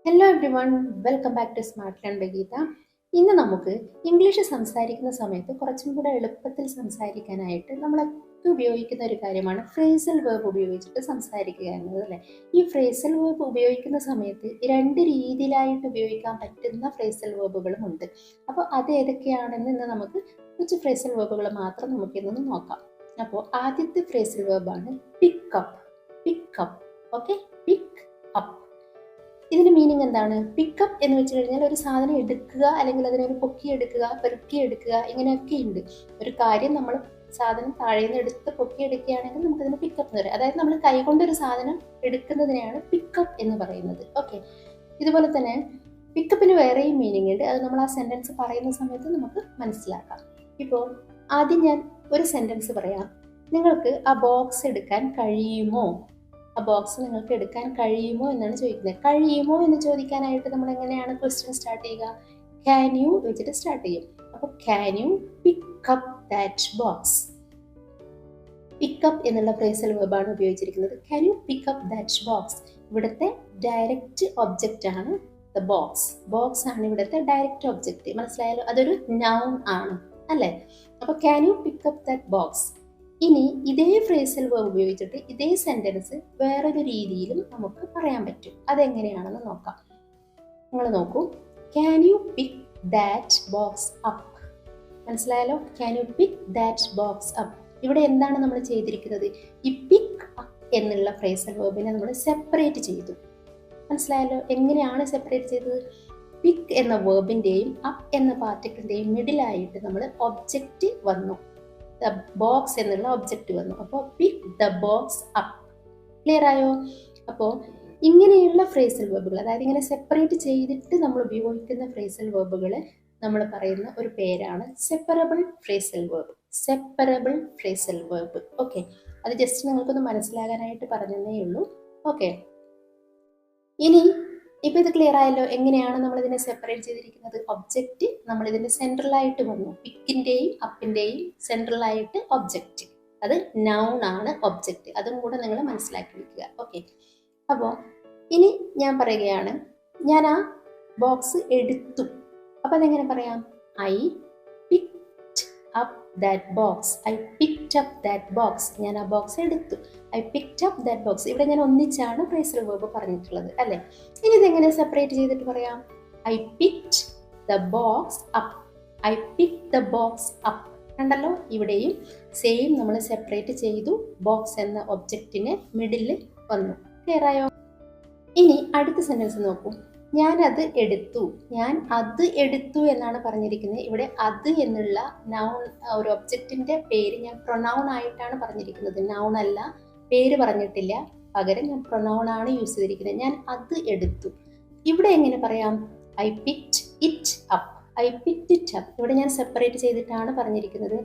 Hello everyone, welcome back to smart learn by Geetha. ഇന്ന് നമുക്ക് English സംസാരിക്കുന്ന സമയത്ത് കുറച്ചും കൂടെ എളുപ്പത്തിൽ സംസാരിക്കാനായിട്ട് നമ്മളൊക്കെ ഉപയോഗിക്കുന്ന ഒരു കാര്യമാണ് ഫ്രേസൽ വേർബ് ഉപയോഗിച്ചിട്ട് സംസാരിക്കുക എന്നത്, അല്ലേ? ഈ ഫ്രേസൽ വേർബ് ഉപയോഗിക്കുന്ന സമയത്ത് രണ്ട് രീതിയിലായിട്ട് ഉപയോഗിക്കാൻ പറ്റുന്ന ഫ്രേസൽ വേർബുകളും ഉണ്ട്. അപ്പോൾ അത് ഏതൊക്കെയാണെന്ന് ഇന്ന് നമുക്ക് കുറച്ച് ഫ്രേസൽ വേർബുകൾ മാത്രം നമുക്ക് ഇന്നൊന്ന് നോക്കാം. അപ്പോൾ ആദ്യത്തെ ഫ്രേസൽ വേർബാണ് pick up. Pick up, okay, pick up. ഇതിന്റെ മീനിങ് എന്താണ്? പിക്കപ്പ് എന്ന് വെച്ച് കഴിഞ്ഞാൽ ഒരു സാധനം എടുക്കുക, അല്ലെങ്കിൽ അതിനൊരു പൊക്കിയെടുക്കുക, പെറുക്കിയെടുക്കുക, ഇങ്ങനെയൊക്കെ ഉണ്ട്. ഒരു കാര്യം നമ്മൾ സാധനം താഴെ നിന്ന് എടുത്ത് പൊക്കിയെടുക്കുകയാണെങ്കിൽ നമുക്കതിന് പിക്കപ്പ് എന്ന് പറയാം. അതായത് നമ്മൾ കൈകൊണ്ടൊരു സാധനം എടുക്കുന്നതിനെയാണ് പിക്കപ്പ് എന്ന് പറയുന്നത്. ഓക്കെ, ഇതുപോലെ തന്നെ പിക്കപ്പിന് വേറെയും മീനിങ് ഉണ്ട്. അത് നമ്മൾ ആ സെന്റൻസ് പറയുന്ന സമയത്ത് നമുക്ക് മനസ്സിലാക്കാം. ഇപ്പോൾ ആദ്യം ഞാൻ ഒരു സെന്റൻസ് പറയാം. നിങ്ങൾക്ക് ആ ബോക്സ് എടുക്കാൻ കഴിയുമോ? ആ ബോക്സ് നിങ്ങൾക്ക് എടുക്കാൻ കഴിയുമോ എന്നാണ് ചോദിക്കുന്നത്. കഴിയുമോ എന്ന് ചോദിക്കാനായിട്ട് നമ്മൾ എങ്ങനെയാണ് ക്വസ്റ്റ്യൻ സ്റ്റാർട്ട് ചെയ്യുക? ക്യാൻ യു വെച്ചിട്ട് സ്റ്റാർട്ട് ചെയ്യും. അപ്പോൾ can you pickup that box? Pickup എന്നുള്ള ഫ്രേസൽ വെർബാണ് ഉപയോഗിച്ചിരിക്കുന്നത്. Can you pickup that box? ഇവിടുത്തെ ഡയറക്റ്റ് ഒബ്ജക്റ്റ് ആണ് ദ ബോക്സ്. ബോക്സ് ആണ് ഇവിടുത്തെ ഡയറക്റ്റ് ഒബ്ജക്റ്റ്. മനസ്സിലായാലോ? അതൊരു നൗൺ ആണ്, അല്ലേ? അപ്പോൾ can you pickup that box. ഇനി ഇതേ ഫ്രേസൽ വേർബ് ഉപയോഗിച്ചിട്ട് ഇതേ സെന്റൻസ് വേറൊരു രീതിയിലും നമുക്ക് പറയാൻ പറ്റും. അതെങ്ങനെയാണെന്ന് നോക്കാം. നിങ്ങൾ നോക്കൂ. Can you pick that box up? മനസ്സിലായാലോ? Can you pick that box up? ഇവിടെ എന്താണ് നമ്മൾ ചെയ്തിരിക്കുന്നത്? ഈ പിക്ക് അപ്പ് എന്നുള്ള ഫ്രേസൽ വേർബിനെ നമ്മൾ സെപ്പറേറ്റ് ചെയ്തു. മനസ്സിലായാലോ? എങ്ങനെയാണ് സെപ്പറേറ്റ് ചെയ്തത്? പിക്ക് എന്ന വേർബിന്റെയും അപ്പ് എന്ന പാർട്ടിക്കിളിന്റെയും മിഡിലായിട്ട് നമ്മൾ ഒബ്ജക്റ്റ് വന്നു. ദ ബോക്സ് എന്നുള്ള ഒബ്ജക്റ്റ് വന്നു. അപ്പോൾ pick the box up. Clear ആയോ? അപ്പോൾ ഇങ്ങനെയുള്ള ഫ്രേസൽ വേർബുകൾ, അതായത് ഇങ്ങനെ സെപ്പറേറ്റ് ചെയ്തിട്ട് നമ്മൾ ഉപയോഗിക്കുന്ന ഫ്രേസൽ വേർബുകൾ നമ്മൾ പറയുന്ന ഒരു പേരാണ് separable phrasal verb. Separable phrasal verb. Okay, അത് ജസ്റ്റ് നിങ്ങൾക്കൊന്ന് മനസ്സിലാകാനായിട്ട് പറഞ്ഞതേ ഉള്ളൂ. ഓക്കെ, ഇനി ഇപ്പൊ ഇത് ക്ലിയർ ആയല്ലോ എങ്ങനെയാണ് നമ്മൾ ഇതിനെ സെപ്പറേറ്റ് ചെയ്തിരിക്കുന്നത്? ഒബ്ജക്റ്റ് നമ്മൾ ഇതിന്റെ സെൻട്രലായിട്ട് വന്നു. പിക്കിന്റെയും അപ്പിന്റെയും സെൻട്രലായിട്ട് ഒബ്ജക്റ്റ്, അത് നൗൺ ആണ് ഒബ്ജക്റ്റ്. അതും കൂടെ നിങ്ങൾ മനസ്സിലാക്കി വെക്കുക. ഓക്കെ, അപ്പോൾ ഇനി ഞാൻ പറയുകയാണ്, ഞാൻ ആ ബോക്സ് എടുത്തു. അപ്പൊ അതെങ്ങനെ പറയാം? I picked up that box. I picked up that box. ഞാൻ ആ ബോക്സ് എടുത്തു. I picked up that box. ഇവിടെ ഞാൻ ഒന്നിച്ചാണ് ഫ്രേസൽ വേർബ് പറഞ്ഞിട്ടുള്ളത്, അല്ലേ? ഇനി ഇതെങ്ങനെ സെപ്പറേറ്റ് ചെയ്തിട്ട് പറയാം? I picked the box up. I picked the box up. കണ്ടല്ലോ? ഇവിടെയും സെയിം നമ്മൾ സെപ്പറേറ്റ് ചെയ്തു. ബോക്സ് എന്ന ഒബ്ജക്റ്റിന് മിഡിൽ വന്നു. ക്ലിയർ ആയോ? ഇനി അടുത്ത സെന്റൻസ് നോക്കൂ. ഞാൻ അത് എടുത്തു. ഞാൻ അത് എടുത്തു എന്നാണ് പറഞ്ഞിരിക്കുന്നത്. ഇവിടെ അത് എന്നുള്ള നൗൺ, ഒരു ഒബ്ജക്റ്റിന്റെ പേര് ഞാൻ പ്രൊനൗൺ ആയിട്ടാണ് പറഞ്ഞിരിക്കുന്നത്. നൗൺ അല്ല, പേര് പറഞ്ഞിട്ടില്ല. പകരം ഞാൻ പ്രൊനൗൺ ആണ് യൂസ് ചെയ്തിരിക്കുന്നത്. ഞാൻ അത് എടുത്തു. ഇവിടെ എങ്ങനെ പറയാം? I picked it up. I picked it up. ഇവിടെ ഞാൻ സെപ്പറേറ്റ് ചെയ്തിട്ടാണ് പറഞ്ഞിരിക്കുന്നത്.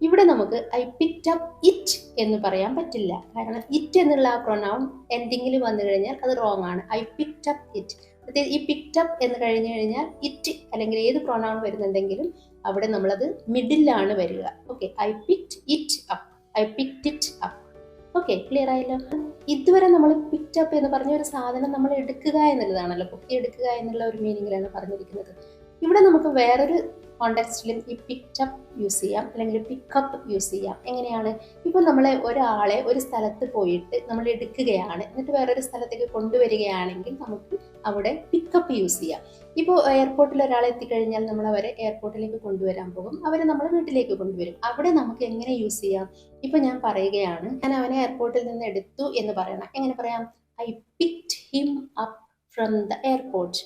ഇവിടെ നമുക്ക് ഐ പിക്ഡ് അപ്പ് ഇറ്റ് എന്ന് പറയാൻ പറ്റില്ല. കാരണം ഇറ്റ് എന്നുള്ള ആ പ്രൊനൗൺ എൻഡിങ്ങിൽ വന്നു കഴിഞ്ഞാൽ അത് റോങ് ആണ്. I picked up it. ഈ പിക്ഡ് അപ്പ് എന്ന് കഴിഞ്ഞു കഴിഞ്ഞാൽ ഇറ്റ് അല്ലെങ്കിൽ ഏത് പ്രൊനൗൺ വരുന്നുണ്ടെങ്കിലും അവിടെ നമ്മളത് മിഡിലാണ് വരിക. Okay, I picked it up. I picked it up. Okay, clear ആയല്ലോ? ഇതുവരെ നമ്മൾ പിക്ഡ് അപ്പ് എന്ന് പറഞ്ഞ ഒരു സാധനം നമ്മൾ എടുക്കുക എന്നുള്ളതാണല്ലോ, പൊക്കി എടുക്കുക എന്നുള്ള ഒരു മീനിങ്ങിലാണ് പറഞ്ഞിരിക്കുന്നത്. ഇവിടെ നമുക്ക് വേറൊരു കോണ്ടെക്സ്റ്റിലും ഈ പിക്ഡ് അപ്പ് യൂസ് ചെയ്യാം, അല്ലെങ്കിൽ പിക്കപ്പ് യൂസ് ചെയ്യാം. എങ്ങനെയാണ്? ഇപ്പൊ നമ്മൾ ഒരാളെ ഒരു സ്ഥലത്ത് പോയിട്ട് നമ്മൾ എടുക്കുകയാണ്, എന്നിട്ട് വേറൊരു സ്ഥലത്തേക്ക് കൊണ്ടുവരികയാണെങ്കിൽ നമുക്ക് അവിടെ പിക്കപ്പ് യൂസ് ചെയ്യാം. ഇപ്പോൾ എയർപോർട്ടിൽ ഒരാളെ എത്തിക്കഴിഞ്ഞാൽ നമ്മൾ അവരെ എയർപോർട്ടിലേക്ക് കൊണ്ടുവരാൻ പോകും. അവരെ നമ്മൾ വീട്ടിലേക്ക് കൊണ്ടുവരും. അവിടെ നമുക്ക് എങ്ങനെ യൂസ് ചെയ്യാം? ഇപ്പൊ ഞാൻ പറയുകയാണ്, ഞാൻ അവനെ എയർപോർട്ടിൽ നിന്ന് എടുത്തു എന്ന് പറയണം. എങ്ങനെ പറയാം? I picked him up from the airport.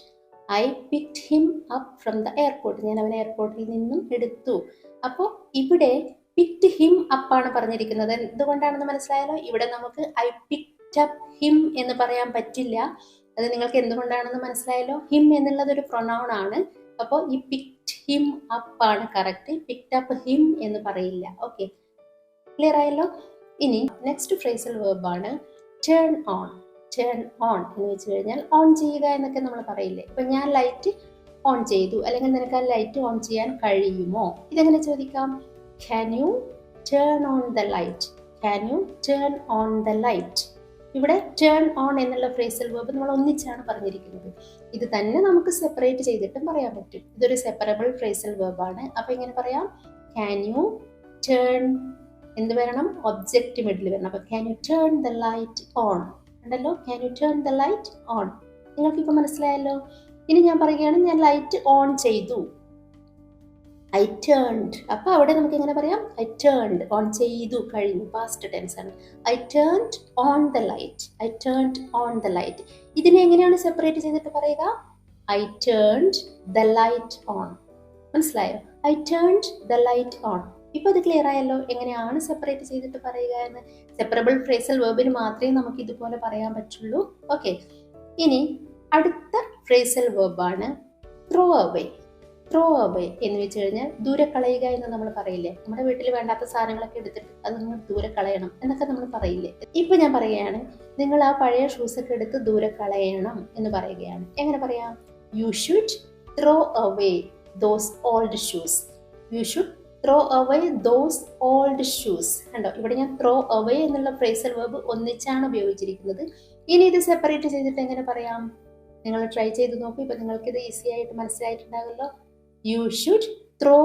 I picked him up from the airport. ഞാൻ അവനെ എയർപോർട്ടിൽ നിന്നും എടുത്തു. അപ്പോൾ ഇവിടെ പിക്ഡ് ഹിം അപ്പ് ആണ് പറഞ്ഞിരിക്കുന്നത്. എന്തുകൊണ്ടാണെന്ന് മനസ്സിലായാലോ? ഇവിടെ നമുക്ക് ഐ പിക്ഡ് അപ്പ് ഹിം എന്ന് പറയാൻ പറ്റില്ല. അത് നിങ്ങൾക്ക് എന്തുകൊണ്ടാണെന്ന് മനസ്സിലായല്ലോ? ഹിം എന്നുള്ളത് ഒരു പ്രൊനൗൺ ആണ്. അപ്പോൾ ഈ പിക്ഡ് ഹിം അപ്പ് ആണ് കറക്റ്റ്. പിക്ഡ് അപ്പ് ഹിം എന്ന് പറയില്ല. ഓക്കെ, ക്ലിയർ ആയല്ലോ? ഇനി നെക്സ്റ്റ് ഫ്രേസൽ വേർബാണ് ടേൺ ഓൺ. ടേൺ ഓൺ എന്ന് വെച്ച് കഴിഞ്ഞാൽ ഓൺ ചെയ്യുക എന്നൊക്കെ നമ്മൾ പറയില്ലേ? ഇപ്പൊ ഞാൻ ലൈറ്റ് ഓൺ ചെയ്തു, അല്ലെങ്കിൽ നിനക്ക് ആ ലൈറ്റ് ഓൺ ചെയ്യാൻ കഴിയുമോ? ഇതെങ്ങനെ ചോദിക്കാം? Can you turn on the light? Can you turn on the light? ഇവിടെ ടേൺ ഓൺ എന്നുള്ള ഫ്രേസൽ വേർബ് നമ്മൾ ഒന്നിച്ചാണ് പറഞ്ഞിരിക്കുന്നത്. ഇത് തന്നെ നമുക്ക് സെപ്പറേറ്റ് ചെയ്തിട്ടും പറയാൻ പറ്റും. ഇതൊരു സെപ്പറബിൾ ഫ്രേസൽ വേർബാണ്. അപ്പൊ എങ്ങനെ പറയാം? ക്യാൻ യു ടേൺ, എന്ത് വരണം? ഒബ്ജക്റ്റ് മിഡിൽ വരണം. അപ്പൊ can you turn the light on ഉണ്ടല്ലോ. Can you turn the light on. നിങ്ങൾക്ക് ഇപ്പൊ മനസ്സിലായല്ലോ. ഇനി ഞാൻ പറയുകയാണ് ഞാൻ ലൈറ്റ് ഓൺ ചെയ്തു. I turned. അപ്പൊ അവിടെ നമുക്ക് എങ്ങനെ പറയാം? ഐ ടേൺഡ്, ഓൺ ചെയ്തു, കഴിഞ്ഞു, പാസ്റ്റ് ടെൻസ് ആണ്. I turned on the light. I turned on the light. ഇതിനെ എങ്ങനെയാണ് സെപ്പറേറ്റ് ചെയ്തിട്ട് പറയുക? I turned the light on. മനസ്സിലായോ? I turned the light on. ഇപ്പൊ അത് ക്ലിയർ ആയല്ലോ എങ്ങനെയാണ് സെപ്പറേറ്റ് ചെയ്തിട്ട് പറയുക എന്ന്. സെപ്പറബിൾ ഫ്രേസൽ വേർബിന് മാത്രമേ നമുക്ക് ഇതുപോലെ പറയാൻ പറ്റുള്ളൂ. ഓക്കെ, ഇനി അടുത്ത ഫ്രേസൽ വേർബാണ് ത്രോ അവേ. ത്രോ അവേ എന്ന് വെച്ച് കഴിഞ്ഞാൽ ദൂരെ കളയുക എന്ന് നമ്മൾ പറയില്ലേ? നമ്മുടെ വീട്ടിൽ വേണ്ടാത്ത സാധനങ്ങളൊക്കെ എടുത്തിട്ട് അത് നിങ്ങൾ ദൂരെ കളയണം എന്നൊക്കെ നമ്മൾ പറയില്ലേ? ഇപ്പൊ ഞാൻ പറയുകയാണ്, നിങ്ങൾ ആ പഴയ ഷൂസ് ഒക്കെ എടുത്ത് ദൂരെ കളയണം എന്ന് പറയുകയാണ്. എങ്ങനെ പറയാം? You should throw away those old shoes. You should throw away those old shoes. കണ്ടോ, ഇവിടെ ഞാൻ ത്രോ അവേ എന്നുള്ള ഫ്രേസൽ വേർബ് ഒന്നിച്ചാണ് ഉപയോഗിച്ചിരിക്കുന്നത്. ഇനി ഇത് സെപ്പറേറ്റ് ചെയ്തിട്ട് എങ്ങനെ പറയാം? നിങ്ങൾ ട്രൈ ചെയ്ത് നോക്കൂ. ഇപ്പൊ നിങ്ങൾക്ക് ഇത് ഈസി ആയിട്ട് മനസ്സിലായിട്ടുണ്ടാകുമല്ലോ. യു ഷുഡ് ത്രോ,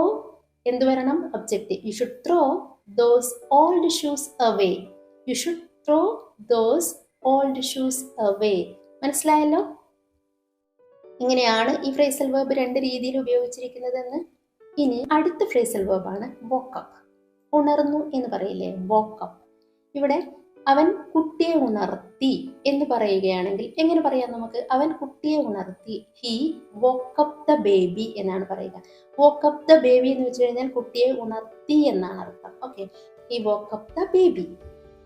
എന്ത് വരണം? Object. You should throw those old shoes away. You should throw those old shoes away. മനസ്സിലായല്ലോ? ഇങ്ങനെയാണ് ഈ ഫ്രേസൽ വേർബ് രണ്ട് രീതിയിൽ ഉപയോഗിച്ചിരിക്കുന്നതെന്ന്. ഇനി അടുത്ത ഫ്രേസൽ വേർബാണ് വോക്കപ്പ്. ഉണർന്നു എന്ന് പറയില്ലേ? വോക്കപ്പ്. ഇവിടെ അവൻ കുട്ടിയെ ഉണർത്തി എന്ന് പറയുകയാണെങ്കിൽ എങ്ങനെ പറയാം നമുക്ക്? അവൻ കുട്ടിയെ ഉണർത്തി. ഹി വോക്കപ്പ് ദ ബേബി എന്നാണ് പറയുക. വോക്കപ്പ് ദ ബേബി എന്ന് വെച്ച് കഴിഞ്ഞാൽ കുട്ടിയെ ഉണർത്തി എന്നാണ് അർത്ഥം. Okay, he woke up the baby.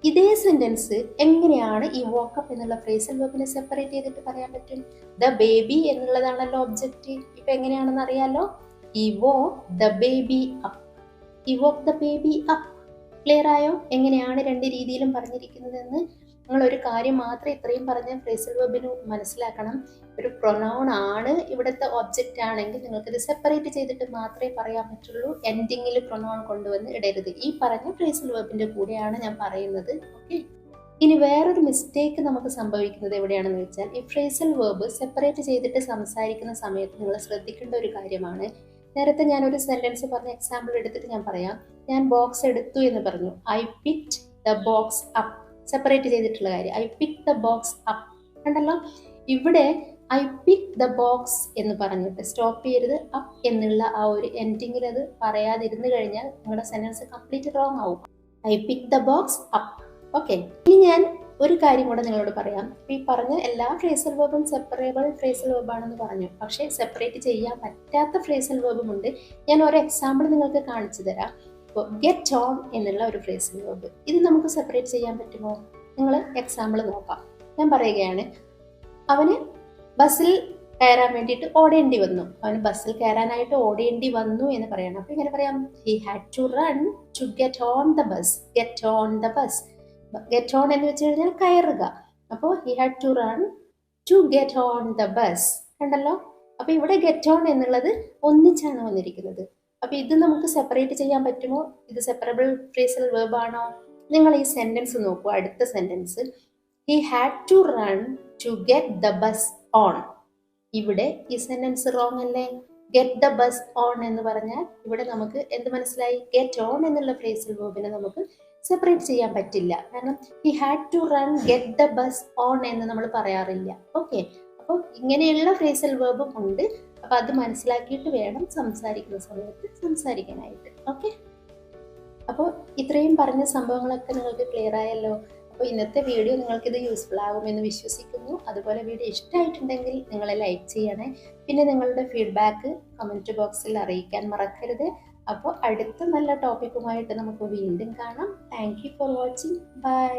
ഇതേ സെന്റൻസ് എങ്ങനെയാണ് ഈ വോക്കപ്പ് എന്നുള്ള ഫ്രേസൽ വേർബിനെ സെപ്പറേറ്റ് ചെയ്തിട്ട് പറയാൻ പറ്റും? ദ ബേബി എന്നുള്ളതാണല്ലോ ഒബ്ജക്റ്റ്. ഇപ്പൊ എങ്ങനെയാണെന്ന് അറിയാലോ. He woke the baby up. He woke the baby up. Clear ആയോ എങ്ങനെയാണ് രണ്ട് രീതിയിലും പറഞ്ഞിരിക്കുന്നതെന്ന്? നിങ്ങൾ ഒരു കാര്യം മാത്രം ഇത്രയും പറഞ്ഞ ഫ്രേസൽ വെർബിന് മനസ്സിലാക്കണം. ഒരു പ്രൊനൗൺ ആണ് ഇവിടുത്തെ ഒബ്ജക്റ്റ് ആണെങ്കിൽ നിങ്ങൾക്ക് ഇത് സെപ്പറേറ്റ് ചെയ്തിട്ട് മാത്രമേ പറയാൻ പറ്റുള്ളൂ. എൻഡിങ്ങിൽ പ്രൊനൗൺ കൊണ്ടുവന്ന് ഇടരുത്. ഈ പറഞ്ഞ ഫ്രേസൽ വെർബിന്റെ കൂടെയാണ് ഞാൻ പറയുന്നത്. ഓക്കെ, ഇനി വേറൊരു മിസ്റ്റേക്ക് നമുക്ക് സംഭവിക്കുന്നത് എവിടെയാണെന്ന് വെച്ചാൽ, ഈ ഫ്രേസൽ വെർബ് സെപ്പറേറ്റ് ചെയ്തിട്ട് സംസാരിക്കുന്ന സമയത്ത് നിങ്ങൾ ശ്രദ്ധിക്കേണ്ട ഒരു കാര്യമാണ്. നേരത്തെ ഞാനൊരു സെന്റൻസ് പറഞ്ഞ എക്സാമ്പിൾ എടുത്തിട്ട് ഞാൻ പറയാം. ഞാൻ ബോക്സ് എടുത്തു എന്ന് പറഞ്ഞു. I picked the box up. Separate ചെയ്തിട്ടുള്ള കാര്യം. I pic the box up. കണ്ടല്ലോ, ഇവിടെ ഐ പിക് ദ ബോക്സ് എന്ന് പറഞ്ഞിട്ട് സ്റ്റോപ്പ് ചെയ്യരുത്. അപ്പ് എന്നുള്ള ആ ഒരു എൻഡിങ്ങിൽ അത് പറയാതിരുന്നു കഴിഞ്ഞാൽ നിങ്ങളുടെ സെന്റൻസ് കംപ്ലീറ്റ് റോങ് ആവും. I pic the box up. Okay, ഇനി ഞാൻ ഒരു കാര്യം കൂടെ നിങ്ങളോട് പറയാം. ഈ പറഞ്ഞ എല്ലാ ഫ്രേസൽ വേർബും സെപ്പറേബിൾ ഫ്രേസൽ വേർബാണെന്ന് പറഞ്ഞു. പക്ഷേ സെപ്പറേറ്റ് ചെയ്യാൻ പറ്റാത്ത ഫ്രേസൽ വേർബും ഉണ്ട്. ഞാൻ ഒരു എക്സാമ്പിൾ നിങ്ങൾക്ക് കാണിച്ചു തരാം. ഇപ്പോൾ ഗെറ്റ് ഓൺ എന്നുള്ള ഒരു ഫ്രേസൽ വേർബ്, ഇത് നമുക്ക് സെപ്പറേറ്റ് ചെയ്യാൻ പറ്റുമോ? നിങ്ങൾ എക്സാമ്പിൾ നോക്കാം. ഞാൻ പറയുകയാണ്, അവന് ബസ്സിൽ കയറാൻ വേണ്ടിയിട്ട് ഓടേണ്ടി വന്നു. അവന് ബസ്സിൽ കയറാനായിട്ട് ഓടേണ്ടി വന്നു എന്ന് പറയണം. അപ്പൊ ഇങ്ങനെ പറയാം, he had to run to get on the bus. Get on the bus. Get on എന്ന് വെച്ച് കഴിഞ്ഞാൽ കയറുക. അപ്പോൾ he had to run to get on the bus. കണ്ടല്ലോ, അപ്പൊ ഇവിടെ ഗെറ്റ് ഓൺ എന്നുള്ളത് ഒന്നിച്ചാണ് വന്നിരിക്കുന്നത്. അപ്പൊ ഇത് നമുക്ക് സെപ്പറേറ്റ് ചെയ്യാൻ പറ്റുമോ? ഇത് സെപ്പറബിൾ ഫ്രേസൽ വേർബ് ആണോ? നിങ്ങൾ ഈ സെന്റൻസ് നോക്കൂ. അടുത്ത sentence, he had to run to get the bus on. ഇവിടെ ഈ സെന്റൻസ് റോങ് അല്ലേ? ഗെറ്റ് ദ ബസ് ഓൺ എന്ന് പറഞ്ഞാൽ ഇവിടെ നമുക്ക് എന്ത് മനസ്സിലായി? ഗെറ്റ് ഓൺ എന്നുള്ള ഫ്രേസൽ വേർബിനെ നമുക്ക് സെപ്പറേറ്റ് ചെയ്യാൻ പറ്റില്ല. കാരണം he had to run get the bus on എന്ന് നമ്മൾ പറയാറില്ല. ഓക്കെ, അപ്പോൾ ഇങ്ങനെയുള്ള ഫ്രേസൽ വേർബും ഉണ്ട്. അപ്പൊ അത് മനസ്സിലാക്കിയിട്ട് വേണം സംസാരിക്കുന്ന സമയത്ത് സംസാരിക്കാനായിട്ട്. ഓക്കെ, അപ്പോൾ ഇത്രയും പറഞ്ഞ സംഭവങ്ങളൊക്കെ നിങ്ങൾക്ക് ക്ലിയർ ആയല്ലോ. അപ്പോൾ ഇന്നത്തെ വീഡിയോ നിങ്ങൾക്കിത് യൂസ്ഫുൾ ആകുമെന്ന് വിശ്വസിക്കുന്നു. അതുപോലെ വീഡിയോ ഇഷ്ടമായിട്ടുണ്ടെങ്കിൽ നിങ്ങൾ ലൈക്ക് ചെയ്യണേ. പിന്നെ നിങ്ങളുടെ ഫീഡ്ബാക്ക് കമൻറ്റ് ബോക്സിൽ അറിയിക്കാൻ മറക്കരുത്. അപ്പോൾ അടുത്ത നല്ല ടോപ്പിക്കുമായിട്ട് നമുക്ക് വീണ്ടും കാണാം. Thank you for watching. By.